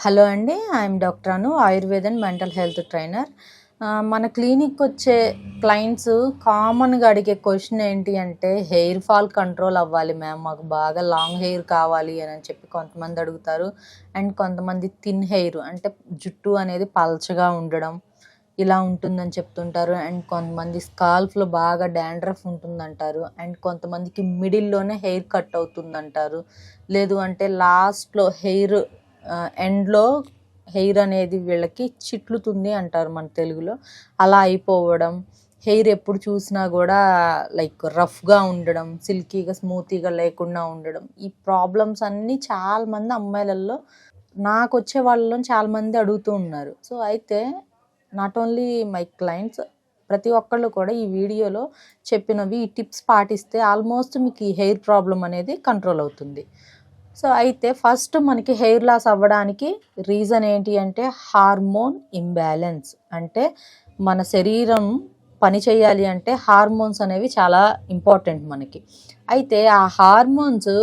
Hello అండి, I'm doctor Anu, Ayurveda and mental health trainer. మన clinic వచ్చే క్లయింట్స్ కామన్గా అడిగే క్వశ్చన్ ఏంటి అంటే, హెయిర్ ఫాల్ కంట్రోల్ అవ్వాలి మ్యామ్, మాకు బాగా లాంగ్ హెయిర్ కావాలి అని చెప్పి కొంతమంది అడుగుతారు. అండ్ కొంతమంది థిన్ హెయిర్ అంటే జుట్టు అనేది పల్చగా ఉండడం ఇలా ఉంటుందని చెప్తుంటారు. అండ్ కొంతమంది స్కాల్ఫ్లో బాగా డాండ్రఫ్ ఉంటుందంటారు. అండ్ కొంతమందికి మిడిల్లోనే హెయిర్ కట్ అవుతుందంటారు. లేదు అంటే లాస్ట్లో హెయిర్ ఎండ్లో హెయిర్ అనేది వీళ్ళకి చిట్లుతుంది అంటారు మన తెలుగులో. అలా అయిపోవడం, హెయిర్ ఎప్పుడు చూసినా కూడా లైక్ రఫ్గా ఉండడం, సిల్కీగా స్మూతీగా లేకుండా ఉండడం, ఈ ప్రాబ్లమ్స్ అన్నీ చాలామంది అమ్మాయిలలో నాకు వచ్చే వాళ్ళలో చాలామంది అడుగుతూ ఉన్నారు. సో అయితే నాట్ ఓన్లీ మై క్లయింట్స్, ప్రతి ఒక్కళ్ళు కూడా ఈ వీడియోలో చెప్పినవి ఈ టిప్స్ పాటిస్తే ఆల్మోస్ట్ మీకు ఈ హెయిర్ ప్రాబ్లం అనేది కంట్రోల్ అవుతుంది. సో అయితే ఫస్ట్ మనకి హెయిర్ లాస్ అవ్వడానికి రీజన్ ఏంటి అంటే హార్మోన్ ఇంబ్యాలెన్స్. అంటే మన శరీరం పని చేయాలి అంటే హార్మోన్స్ అనేవి చాలా ఇంపార్టెంట్ మనకి. అయితే ఆ హార్మోన్స్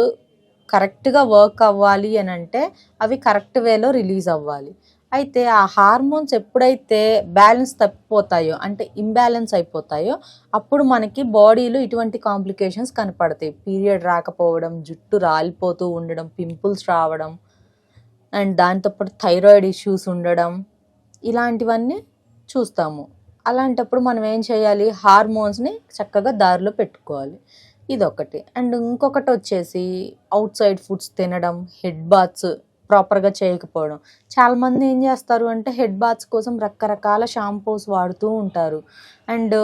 కరెక్ట్గా వర్క్ అవ్వాలి అని అంటే అవి కరెక్ట్ వేలో రిలీజ్ అవ్వాలి. అయితే ఆ హార్మోన్స్ ఎప్పుడైతే బ్యాలెన్స్ తప్పిపోతాయో అంటే ఇంబ్యాలెన్స్ అయిపోతాయో అప్పుడు మనకి బాడీలో ఇటువంటి కాంప్లికేషన్స్ కనపడతాయి. పీరియడ్ రాకపోవడం, జుట్టు రాలిపోతూ ఉండడం, పింపుల్స్ రావడం, అండ్ దాంతోపాటు థైరాయిడ్ ఇష్యూస్ ఉండడం, ఇలాంటివన్నీ చూస్తాము. అలాంటప్పుడు మనం ఏం చేయాలి, హార్మోన్స్ని చక్కగా దారిలో పెట్టుకోవాలి. ఇదొకటి. అండ్ ఇంకొకటి వచ్చేసి అవుట్ సైడ్ ఫుడ్స్ తినడం, హెడ్ బాత్స్ ప్రాపర్గా చేయకపోవడం. చాలామంది ఏం చేస్తారు అంటే హెడ్ బాత్స్ కోసం రకరకాల షాంపూస్ వాడుతూ ఉంటారు. అండ్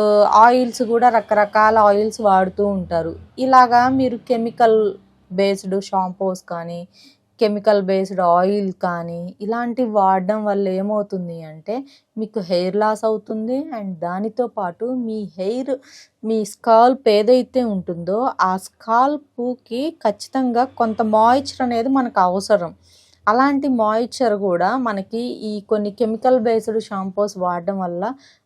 ఆయిల్స్ కూడా రకరకాల ఆయిల్స్ వాడుతూ ఉంటారు. ఇలాగా మీరు కెమికల్ బేస్డ్ షాంపూస్ కానీ, కెమికల్ బేస్డ్ ఆయిల్ కానీ ఇలాంటివి వాడడం వల్ల ఏమవుతుంది అంటే మీకు హెయిర్ లాస్ అవుతుంది. అండ్ దానితో పాటు మీ స్కాల్ప్ ఏదైతే ఉంటుందో ఆ స్కాల్ప్కి ఖచ్చితంగా కొంత మాయిశ్చర్ అనేది మనకు అవసరం. అలాంటి మాయిశ్చర్ కూడా మనకి ఈ కొన్ని కెమికల్ బేస్డ్ షాంపూస్ వాడడం వల్ల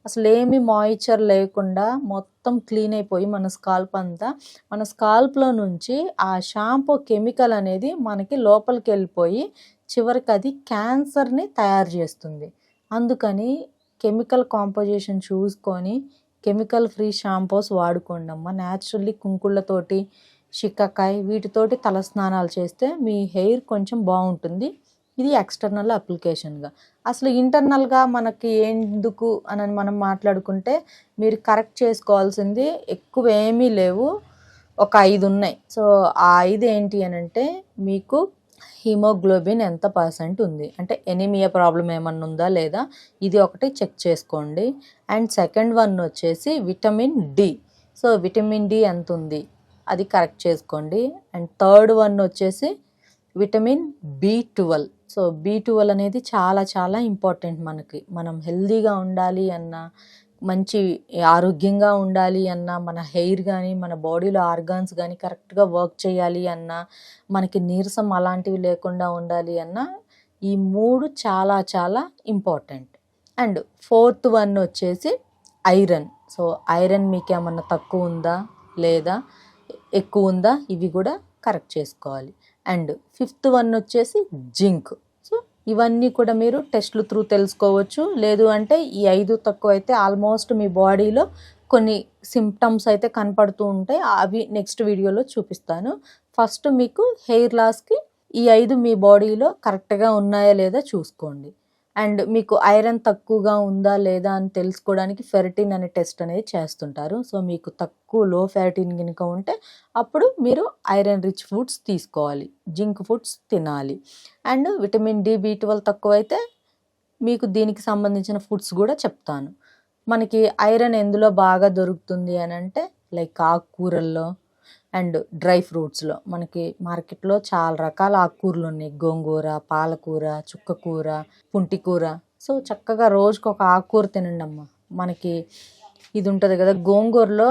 అసలు ఏమి మాయిశ్చర్ లేకుండా మొత్తం క్లీన్ అయిపోయి మన స్కాల్ప్లో నుంచి ఆ షాంపూ కెమికల్ అనేది మనకి లోపలికి వెళ్ళిపోయి చివరికి అది క్యాన్సర్ని తయారు చేస్తుంది. అందుకని కెమికల్ కాంపోజిషన్ చూసుకొని కెమికల్ ఫ్రీ షాంపూస్ వాడుకోండి అమ్మ. న్యాచురల్లీ కుంకుళ్ళతోటి, షిక్కకాయ వీటితోటి తల స్నానాలు చేస్తే మీ హెయిర్ కొంచెం బాగుంటుంది. ఇది ఎక్స్టర్నల్ అప్లికేషన్గా. అసలు ఇంటర్నల్గా మనకి ఎందుకు అని మనం మాట్లాడుకుంటే మీరు కరెక్ట్ చేసుకోవాల్సింది ఎక్కువ ఏమీ లేవు, ఒక 5 ఉన్నాయి. సో ఆ 5 ఏంటి అని అంటే మీకు హీమోగ్లోబిన్ ఎంత పర్సెంట్ ఉంది, అంటే ఎనీమియా ప్రాబ్లం ఏమన్నా ఉందా లేదా, ఇది ఒకటి చెక్ చేసుకోండి. అండ్ సెకండ్ వన్ వచ్చేసి vitamin D. So vitamin D ఎంత ఉంది అది కరెక్ట్ చేసుకోండి. అండ్ థర్డ్ వన్ వచ్చేసి విటమిన్ బి12. సో బి12 అనేది చాలా చాలా ఇంపార్టెంట్ మనకి. మనం హెల్దీగా ఉండాలి అన్నా, మంచి ఆరోగ్యంగా ఉండాలి అన్నా, మన హెయిర్ కానీ మన బాడీలో ఆర్గాన్స్ కానీ కరెక్ట్గా వర్క్ చేయాలి అన్నా, మనకి నీరసం అలాంటివి లేకుండా ఉండాలి అన్నా ఈ 3 చాలా చాలా ఇంపార్టెంట్. అండ్ ఫోర్త్ వన్ వచ్చేసి ఐరన్. సో ఐరన్ మీకు ఏమన్నా తక్కువ ఉందా లేదా ఎక్కువ ఉందా ఇవి కూడా కరెక్ట్ చేసుకోవాలి. అండ్ ఫిఫ్త్ వన్ వచ్చేసి జింక్. సో ఇవన్నీ కూడా మీరు టెస్ట్లు త్రూ తెలుసుకోవచ్చు. లేదు అంటే ఈ 5 తక్కువ అయితే ఆల్మోస్ట్ మీ బాడీలో కొన్ని సిమ్టమ్స్ అయితే కనపడుతూ ఉంటాయి. అవి నెక్స్ట్ వీడియోలో చూపిస్తాను. ఫస్ట్ మీకు హెయిర్ లాస్కి ఈ 5 మీ బాడీలో కరెక్ట్గా ఉన్నాయా లేదా చూసుకోండి. అండ్ మీకు ఐరన్ తక్కువగా ఉందా లేదా అని తెలుసుకోవడానికి ఫెరిటిన్ అనే టెస్ట్ అనేది చేస్తుంటారు. సో మీకు తక్కువ లో ఫెరిటిన్ కనుక ఉంటే అప్పుడు మీరు ఐరన్ రిచ్ ఫుడ్స్ తీసుకోవాలి, జింక్ ఫుడ్స్ తినాలి. అండ్ విటమిన్ డి, బి12 తక్కువైతే మీకు దీనికి సంబంధించిన ఫుడ్స్ కూడా చెప్తాను. మనకి ఐరన్ ఎందులో బాగా దొరుకుతుంది అని అంటే లైక్ ఆకుకూరల్లో అండ్ డ్రై ఫ్రూట్స్లో. మనకి మార్కెట్లో చాలా రకాల ఆకుకూరలు ఉన్నాయి. గోంగూర, పాలకూర, చుక్కకూర, పుంటికూర. సో చక్కగా రోజుకు ఒక ఆకుకూర తినండి అమ్మ. మనకి ఇది ఉంటుంది కదా, గోంగూరలో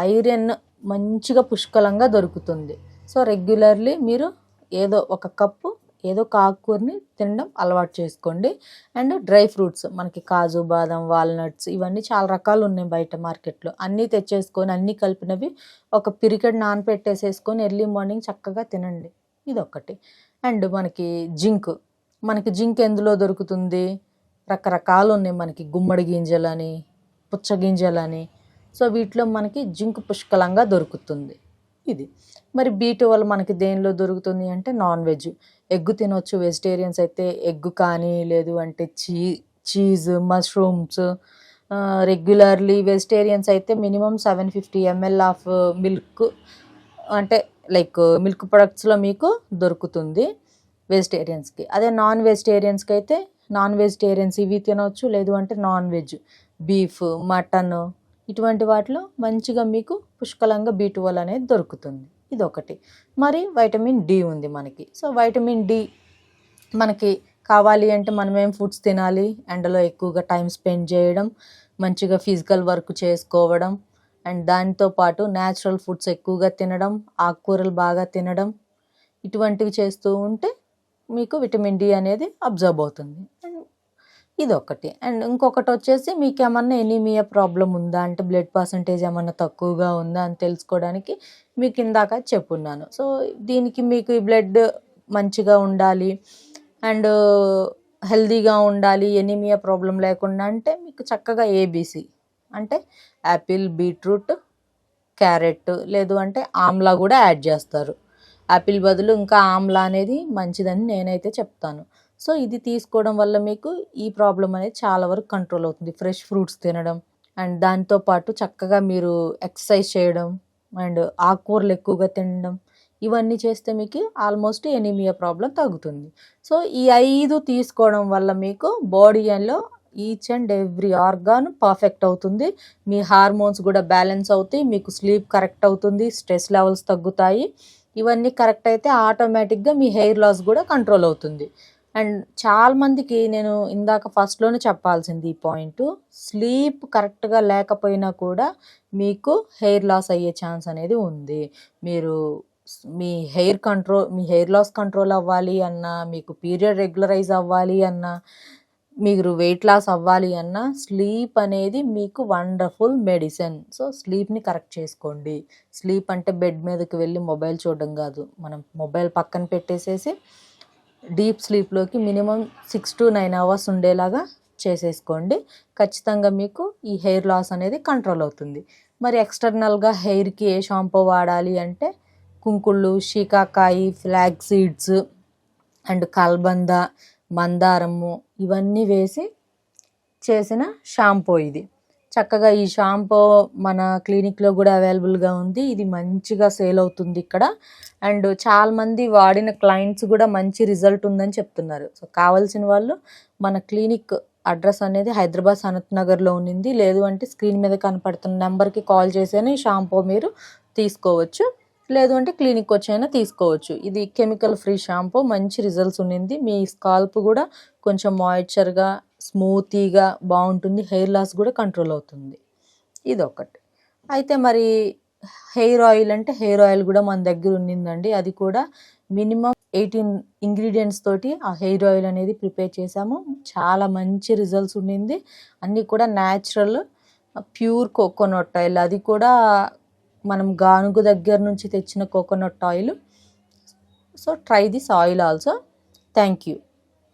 ఐరన్ మంచిగా పుష్కలంగా దొరుకుతుంది. సో రెగ్యులర్లీ మీరు ఏదో ఒక కప్పు ఏదో ఒక ఆకుకూరని తినడం అలవాటు చేసుకోండి. అండ్ డ్రై ఫ్రూట్స్ మనకి కాజు, బాదం, వాల్నట్స్ ఇవన్నీ చాలా రకాలు ఉన్నాయి బయట మార్కెట్లో. అన్నీ తెచ్చేసుకొని అన్నీ కలిపినవి ఒక పిరికెడ్ నానపెట్టేసేసుకొని ఎర్లీ మార్నింగ్ చక్కగా తినండి. ఇదొకటి. అండ్ మనకి జింక్ మనకి జింక్ ఎందులో దొరుకుతుంది? రకరకాలు ఉన్నాయి మనకి, గుమ్మడి గింజలని, పుచ్చ గింజలని. సో వీటిలో మనకి జింక్ పుష్కలంగా దొరుకుతుంది. ఇది మరి B12 మనకి దేనిలో దొరుకుతుంది అంటే నాన్ వెజ్. ఎగ్ తినొచ్చు వెజిటేరియన్స్ అయితే, ఎగ్ కానీ లేదు అంటే చీజ్, మష్రూమ్స్. రెగ్యులర్లీ వెజిటేరియన్స్ అయితే మినిమం 750 ml ఆఫ్ మిల్క్, అంటే లైక్ మిల్క్ ప్రొడక్ట్స్లో మీకు దొరుకుతుంది వెజిటేరియన్స్కి. అదే నాన్ వెజిటేరియన్స్కి అయితే నాన్ వెజిటేరియన్స్ ఇవి తినవచ్చు, లేదు అంటే నాన్ వెజ్ బీఫ్, మటన్ ఇటువంటి వాటిలో మంచిగా మీకు పుష్కలంగా B12 అనేది దొరుకుతుంది. ఇదొకటి. మరి వైటమిన్ డి ఉంది మనకి. సో వైటమిన్ డి మనకి కావాలి అంటే మనం ఏం ఫుడ్స్ తినాలి? ఎండలో ఎక్కువగా టైం స్పెండ్ చేయడం, మంచిగా ఫిజికల్ వర్క్ చేసుకోవడం, అండ్ దాంతోపాటు న్యాచురల్ ఫుడ్స్ ఎక్కువగా తినడం, ఆకుకూరలు బాగా తినడం, ఇటువంటివి చేస్తూ ఉంటే మీకు విటమిన్ డి అనేది అబ్జర్వ్ అవుతుంది. అండ్ ఇదొకటి. అండ్ ఇంకొకటి వచ్చేసి మీకు ఏమన్నా ఎనీమియా ప్రాబ్లం ఉందా అంటే బ్లడ్ పర్సంటేజ్ ఏమన్నా తక్కువగా ఉందా అని తెలుసుకోవడానికి మీకు ఇందాక చెప్పున్నాను. సో దీనికి మీకు ఈ బ్లడ్ మంచిగా ఉండాలి అండ్ హెల్దీగా ఉండాలి, ఎనీమియా ప్రాబ్లం లేకుండా అంటే మీకు చక్కగా ABC అంటే యాపిల్, బీట్రూట్, క్యారెట్, లేదు అంటే ఆమ్లా కూడా యాడ్ చేస్తారు. యాపిల్ బదులు ఇంకా ఆమ్లా అనేది మంచిదని నేనైతే చెప్తాను. సో ఇది తీసుకోవడం వల్ల మీకు ఈ ప్రాబ్లం అనేది చాలా వరకు కంట్రోల్ అవుతుంది. ఫ్రెష్ ఫ్రూట్స్ తినడం అండ్ దాంతోపాటు చక్కగా మీరు ఎక్సర్సైజ్ చేయడం అండ్ ఆకుకూరలు ఎక్కువగా తినడం, ఇవన్నీ చేస్తే మీకు ఆల్మోస్ట్ ఎనీమియా ప్రాబ్లం తగ్గుతుంది. సో ఈ 5 తీసుకోవడం వల్ల మీకు బాడీలో each and every organ perfect అవుతుంది. మీ హార్మోన్స్ కూడా బ్యాలెన్స్ అవుతాయి, మీకు స్లీప్ కరెక్ట్ అవుతుంది, స్ట్రెస్ లెవెల్స్ తగ్గుతాయి. ఇవన్నీ కరెక్ట్ అయితే ఆటోమేటిక్గా మీ హెయిర్ లాస్ కూడా కంట్రోల్ అవుతుంది. అండ్ చాలామందికి నేను ఇందాక ఫస్ట్లోనే చెప్పాల్సింది ఈ పాయింట్, స్లీప్ కరెక్ట్గా లేకపోయినా కూడా మీకు హెయిర్ లాస్ అయ్యే ఛాన్స్ అనేది ఉంది. మీరు మీ హెయిర్ లాస్ కంట్రోల్ అవ్వాలి అన్నా, మీకు పీరియడ్ రెగ్యులరైజ్ అవ్వాలి అన్నా, మీరు వెయిట్ లాస్ అవ్వాలి అన్నా స్లీప్ అనేది మీకు వండర్ఫుల్ మెడిసిన్. సో స్లీప్ని కరెక్ట్ చేసుకోండి. స్లీప్ అంటే బెడ్ మీదకి వెళ్ళి మొబైల్ చూడడం కాదు, మనం మొబైల్ పక్కన పెట్టేసేసి డీప్ స్లీప్లోకి మినిమం 6 to 9 hours ఉండేలాగా చేసేసుకోండి. ఖచ్చితంగా మీకు ఈ హెయిర్ లాస్ అనేది కంట్రోల్ అవుతుంది. మరి ఎక్స్టర్నల్గా హెయిర్కి ఏ షాంపూ వాడాలి అంటే కుంకుళ్ళు, షీకాకాయి, ఫ్లాగ్ సీడ్స్ అండ్ కల్బంద, మందారము ఇవన్నీ వేసి చేసిన షాంపూ ఇది. చక్కగా ఈ షాంపూ మన క్లినిక్లో కూడా అవైలబుల్గా ఉంది. ఇది మంచిగా సేల్ అవుతుంది ఇక్కడ. అండ్ చాలామంది వాడిన క్లయింట్స్ కూడా మంచి రిజల్ట్ ఉందని చెప్తున్నారు. సో కావాల్సిన వాళ్ళు మన క్లినిక్ అడ్రస్ అనేది హైదరాబాద్ సనత్ నగర్లో ఉంది. లేదు అంటే స్క్రీన్ మీద కనపడుతున్న నెంబర్కి కాల్ చేసేనే ఈ షాంపూ మీరు తీసుకోవచ్చు, లేదు అంటే క్లినిక్ వచ్చైనా తీసుకోవచ్చు. ఇది కెమికల్ ఫ్రీ షాంపూ, మంచి రిజల్ట్స్ ఉన్నింది. మీ స్కాల్ప్ కూడా కొంచెం మాయిశ్చర్గా స్మూతీగా బాగుంటుంది, హెయిర్ లాస్ కూడా కంట్రోల్ అవుతుంది. ఇదొకటి. అయితే మరి హెయిర్ ఆయిల్ అంటే హెయిర్ ఆయిల్ కూడా మన దగ్గర ఉన్నిందండి. అది కూడా మినిమం 18 ఇంగ్రీడియంట్స్ తోటి ఆ హెయిర్ ఆయిల్ అనేది ప్రిపేర్ చేసాము. చాలా మంచి రిజల్ట్స్ ఉన్నింది. అన్నీ కూడా న్యాచురల్ ప్యూర్ కోకోనట్ ఆయిల్, అది కూడా మనం గానుగు దగ్గర నుంచి తెచ్చిన coconut oil. So try this oil also. Thank you.